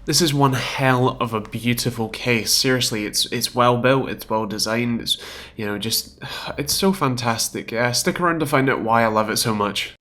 This is one hell of a beautiful case. Seriously, it's well built, it's well designed, it's, you know, just, it's so fantastic. Stick around to find out why I love it so much.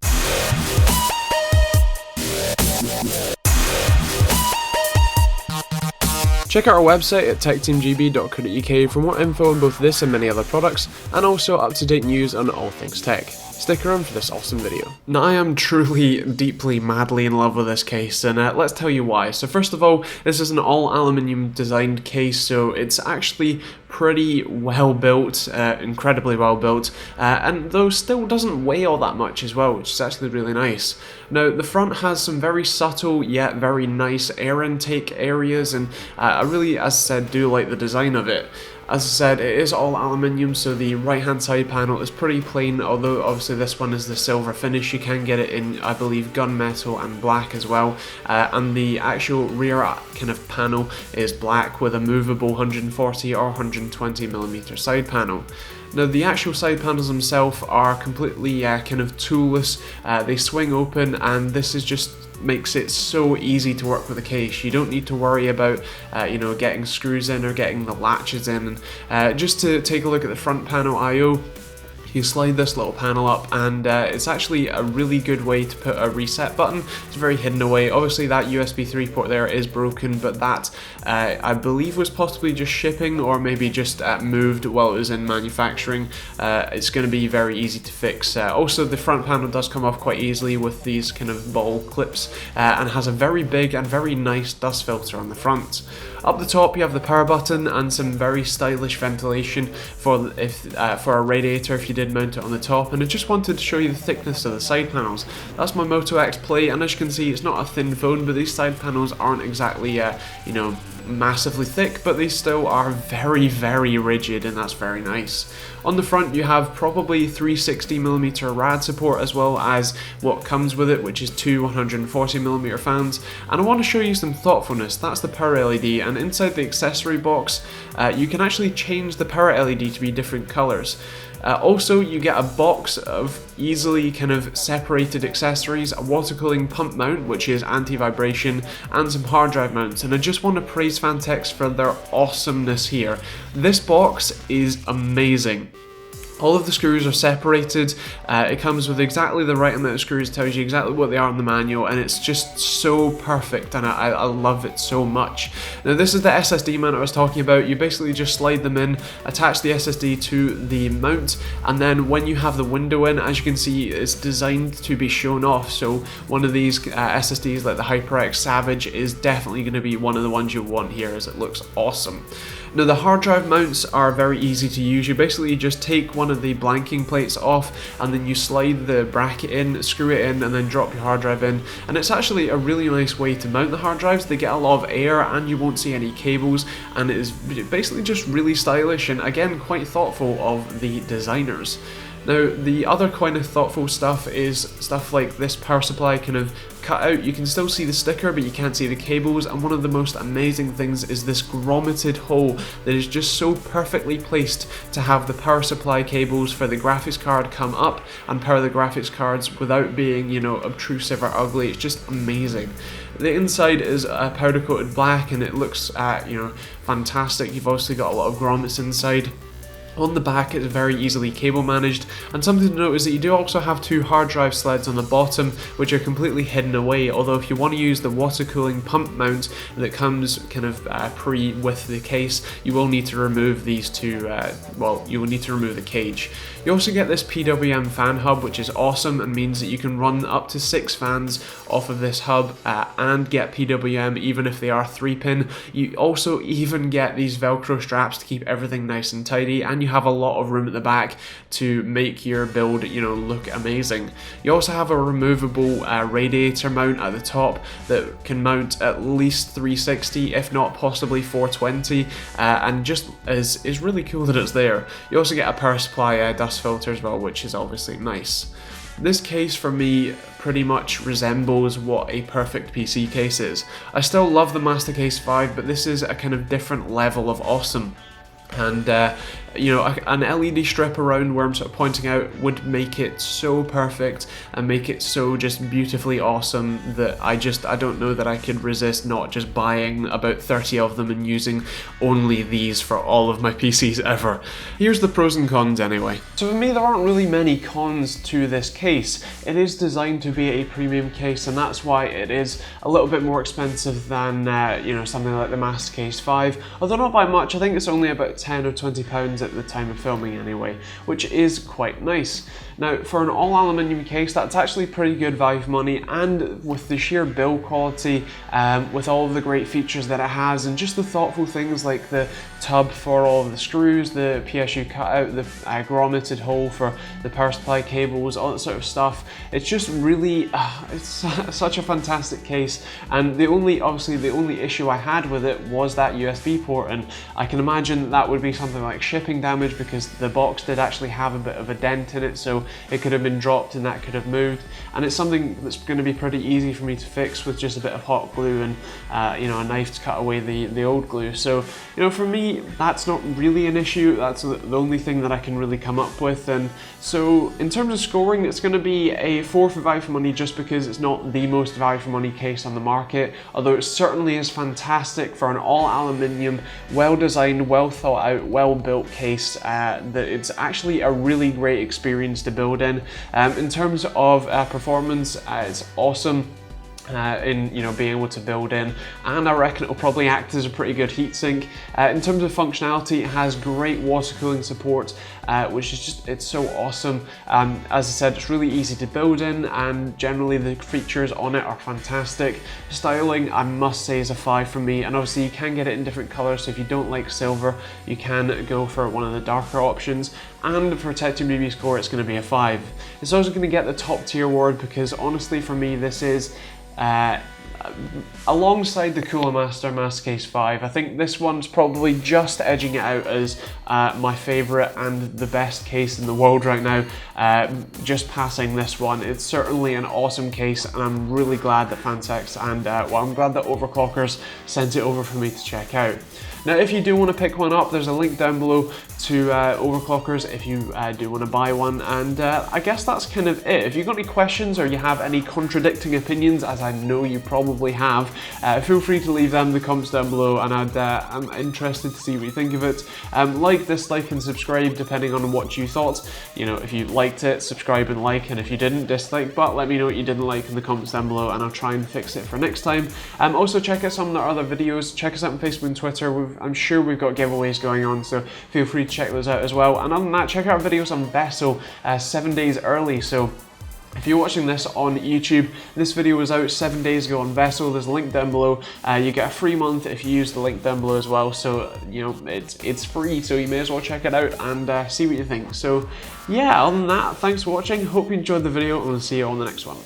Check out our website at TechteamGB.co.uk for more info on both this and many other products, and also up-to-date news on all things tech. Stick around for this awesome video. Now, I am truly, deeply, madly in love with this case, and let's tell you why. So first of all, this is an all-aluminium designed case, so it's actually pretty well built, incredibly well built, and though still doesn't weigh all that much as well, which is actually really nice. Now, the front has some very subtle yet very nice air intake areas, and I really, as I said, do like the design of it. As I said, it is all aluminium, so the right hand side panel is pretty plain, although obviously this one is the silver finish. You can get it in, I believe, gunmetal and black as well, and the actual rear kind of panel is black with a movable 140 or 120mm side panel. Now, the actual side panels themselves are completely kind of toolless. They swing open, and this is just makes it so easy to work with the case. You don't need to worry about you know, getting screws in or getting the latches in. And just to take a look at the front panel I/O, you slide this little panel up, and it's actually a really good way to put a reset button. It's very hidden away. Obviously that USB 3 port there is broken, but that I believe was possibly just shipping, or maybe just moved while it was in manufacturing. It's going to be very easy to fix. Also, the front panel does come off quite easily with these kind of ball clips, and has a very big and very nice dust filter on the front. Up the top you have the power button and some very stylish ventilation for a radiator if you did mount it on the top. And I just wanted to show you the thickness of the side panels. That's my Moto X Play, and as you can see, it's not a thin phone, but these side panels aren't exactly you know, massively thick, but they still are very, very rigid, and that's very nice. On the front you have probably 360mm rad support, as well as what comes with it, which is two 140mm fans. And I want to show you some thoughtfulness. That's the power LED, and inside the accessory box you can actually change the power LED to be different colours. Also, you get a box of easily kind of separated accessories, a water cooling pump mount, which is anti-vibration, and some hard drive mounts. And I just want to praise Phanteks for their awesomeness here. This box is amazing. All of the screws are separated. It comes with exactly the right amount of screws, tells you exactly what they are in the manual, and it's just so perfect, and I love it so much. Now, this is the SSD mount I was talking about. You basically just slide them in, attach the SSD to the mount, and then when you have the window in, as you can see, it's designed to be shown off. So one of these SSDs, like the HyperX Savage, is definitely going to be one of the ones you'll want here, as it looks awesome. Now, the hard drive mounts are very easy to use. You basically just take one of the blanking plates off, and then you slide the bracket in, screw it in, and then drop your hard drive in. And it's actually a really nice way to mount the hard drives. They get a lot of air, and you won't see any cables, and it is basically just really stylish, and again, quite thoughtful of the designers. Now, the other kind of thoughtful stuff is stuff like this power supply kind of cut out. You can still see the sticker, but you can't see the cables. And one of the most amazing things is this grommeted hole that is just so perfectly placed to have the power supply cables for the graphics card come up and power the graphics cards without being, you know, obtrusive or ugly. It's just amazing. The inside is powder coated black, and it looks, you know, fantastic. You've also got a lot of grommets inside. On the back, it's very easily cable managed, and something to note is that you do also have two hard drive sleds on the bottom, which are completely hidden away, although if you want to use the water cooling pump mount that comes kind of pre with the case, you will need to remove these two, well, you will need to remove the cage. You also get this PWM fan hub, which is awesome and means that you can run up to 6 fans off of this hub and get PWM even if they are 3-pin. You also even get these Velcro straps to keep everything nice and tidy, and you have a lot of room at the back to make your build, you know, look amazing. You also have a removable radiator mount at the top that can mount at least 360, if not possibly 420, and just is really cool that it's there. You also get a power supply dust filter as well, which is obviously nice. This case for me pretty much resembles what a perfect PC case is. I still love the Master Case 5, but this is a kind of different level of awesome. And you know, an LED strip around where I'm sort of pointing out would make it so perfect and make it so just beautifully awesome that I don't know that I could resist not just buying about 30 of them and using only these for all of my PCs ever. Here's the pros and cons anyway. So for me, there aren't really many cons to this case. It is designed to be a premium case, and that's why it is a little bit more expensive than you know, something like the Master Case 5, although not by much. I think it's only about 10 or 20 pounds at the time of filming anyway, which is quite nice. Now, for an all aluminium case, that's actually pretty good value for money, and with the sheer build quality, with all of the great features that it has, and just the thoughtful things like the tub for all of the screws, the PSU cutout, the grommeted hole for the power supply cables, all that sort of stuff. It's just really, it's such a fantastic case. And obviously the only issue I had with it was that USB port, and I can imagine that would be something like shipping damage, because the box did actually have a bit of a dent in it, so it could have been dropped and that could have moved. And it's something that's going to be pretty easy for me to fix with just a bit of hot glue and you know, a knife to cut away the old glue. So, you know, for me, that's not really an issue. That's the only thing that I can really come up with. And so in terms of scoring, it's going to be a 4 for value for money, just because it's not the most value for money case on the market, although it certainly is fantastic for an all aluminium, well designed, well thought out, well built case. That it's actually a really great experience to build in. In terms of performance, it's awesome. In, you know, being able to build in, and I reckon it'll probably act as a pretty good heatsink. In terms of functionality, it has great water cooling support, which is just, it's so awesome. As I said, it's really easy to build in, and generally the features on it are fantastic. Styling, I must say, is a 5 from me, and obviously you can get it in different colors, so if you don't like silver, you can go for one of the darker options. And for TechteamGB score, it's going to be a 5. It's also going to get the top tier award, because honestly for me, this is alongside the Cooler Master Case 5, I think this one's probably just edging it out as my favourite and the best case in the world right now, just passing this one. It's certainly an awesome case, and I'm really glad that Phanteks and well, I'm glad that Overclockers sent it over for me to check out. Now, if you do want to pick one up, there's a link down below to Overclockers if you do want to buy one. And I guess that's kind of it. If you've got any questions or you have any contradicting opinions, as I know you probably have, feel free to leave them in the comments down below, and I'm interested to see what you think of it. Like, dislike, and subscribe depending on what you thought. You know, if you liked it, subscribe and like, and if you didn't, dislike, but let me know what you didn't like in the comments down below, and I'll try and fix it for next time. Also, check out some of our other videos. Check us out on Facebook and Twitter. I'm sure we've got giveaways going on, so feel free to check those out as well. And other than that, check out our videos on Vessel 7 days early. So if you're watching this on YouTube, this video was out 7 days ago on Vessel. There's a link down below. You get a free month if you use the link down below as well. So, you know, it's free, so you may as well check it out and see what you think. So yeah, other than that, thanks for watching. Hope you enjoyed the video, and we'll see you on the next one.